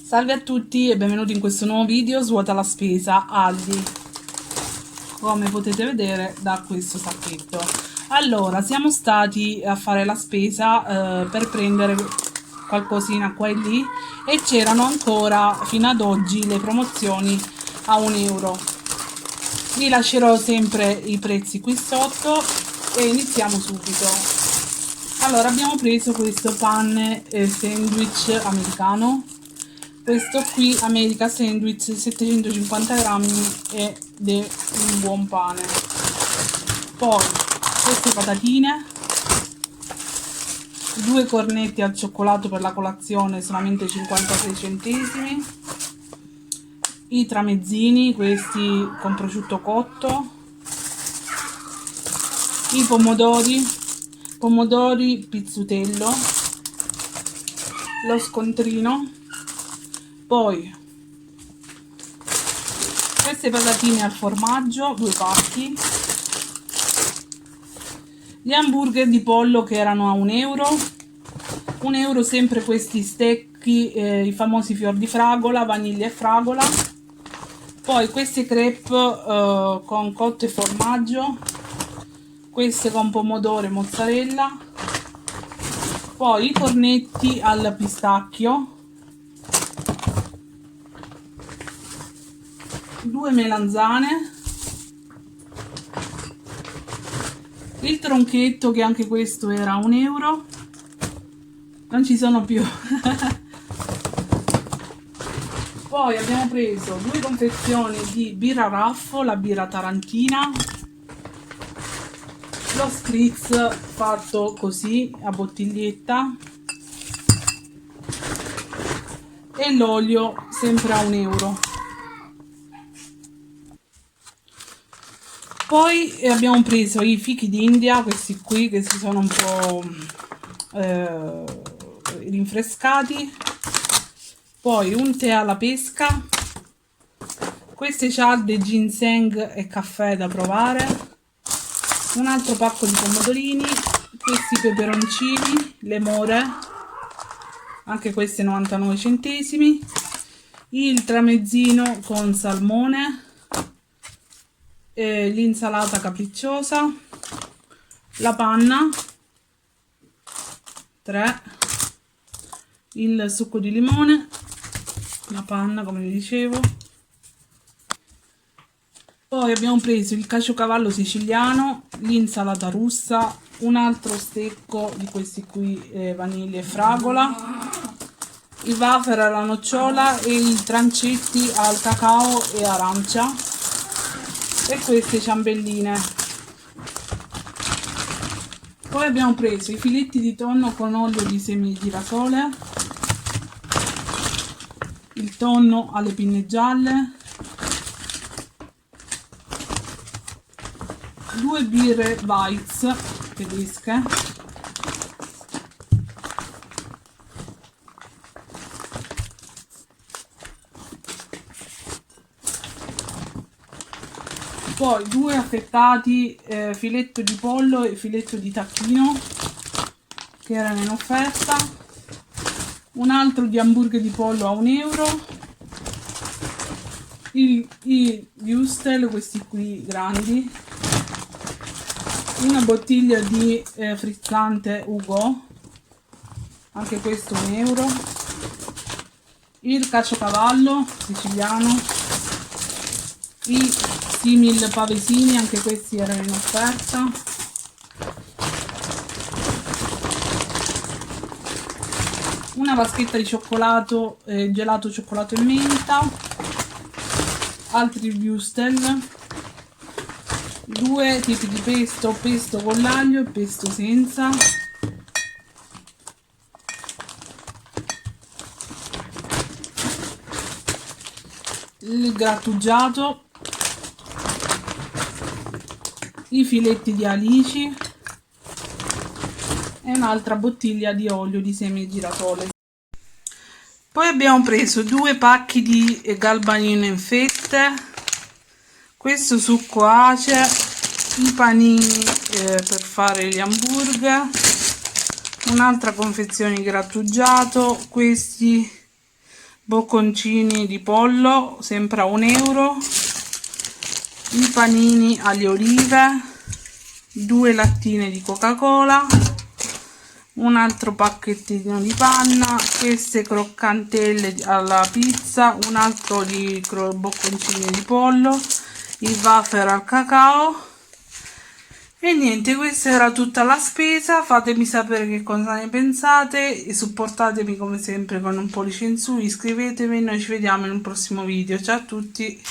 Salve a tutti e benvenuti in questo nuovo video Svuota la spesa Aldi, come potete vedere da questo sacchetto. Allora, siamo stati a fare la spesa per prendere qualcosina qua e lì e c'erano ancora fino ad oggi le promozioni a €1. Vi lascerò sempre i prezzi qui sotto e iniziamo subito. Allora, abbiamo preso questo panne sandwich americano. Questo qui America Sandwich 750 grammi ed è un buon pane. Poi queste patatine, 2 cornetti al cioccolato per la colazione, solamente 56 centesimi. I tramezzini, questi con prosciutto cotto. I pomodori pizzutello, lo scontrino. Poi queste patatine al formaggio, 2 pacchi, gli hamburger di pollo che erano a €1, €1 sempre questi stecchi, i famosi fior di fragola, vaniglia e fragola. Poi queste crepe con cotto e formaggio, queste con pomodoro e mozzarella. Poi i cornetti al pistacchio, 2 melanzane, il tronchetto che anche questo era €1, non ci sono più. Poi abbiamo preso 2 confezioni di birra Raffo, la birra tarantina, lo spritz fatto così a bottiglietta e l'olio sempre a €1. Poi abbiamo preso i fichi d'India, questi qui che si sono un po' rinfrescati. Poi un tè alla pesca, queste cialde ginseng e caffè da provare, un altro pacco di pomodorini, questi peperoncini, le more, anche queste 99 centesimi, il tramezzino con salmone, l'insalata capricciosa, la panna 3, il succo di limone, la panna come vi dicevo. Poi abbiamo preso il caciocavallo siciliano, l'insalata russa, un altro stecco di questi qui vaniglia e fragola, i wafer alla nocciola e i trancetti al cacao e arancia e queste ciambelline. Poi abbiamo preso i filetti di tonno con olio di semi di girasole, il tonno alle pinne gialle, 2 birre Weiss tedesche, poi 2 affettati filetto di pollo e filetto di tacchino che erano in offerta, un altro di hamburger di pollo a €1, i würstel, questi qui grandi, una bottiglia di frizzante Ugo, anche questo €1, il caciocavallo siciliano, i simil pavesini, anche questi erano in offerta, una vaschetta di cioccolato, gelato cioccolato e menta, altri würstel, 2 tipi di pesto, pesto con l'aglio e pesto senza, il grattugiato, i filetti di alici e un'altra bottiglia di olio di semi di girasole. Poi abbiamo preso 2 pacchi di galbanino in fette, questo succo ace i panini per fare gli hamburger, un'altra confezione di grattugiato, questi bocconcini di pollo sempre a €1, i panini alle olive, 2 lattine di Coca-Cola, un altro pacchettino di panna, queste croccantelle alla pizza, un altro di bocconcini di pollo, il wafer al cacao. E niente, questa era tutta la spesa. Fatemi sapere che cosa ne pensate e supportatemi come sempre con un pollice in su, iscrivetevi e noi ci vediamo in un prossimo video. Ciao a tutti!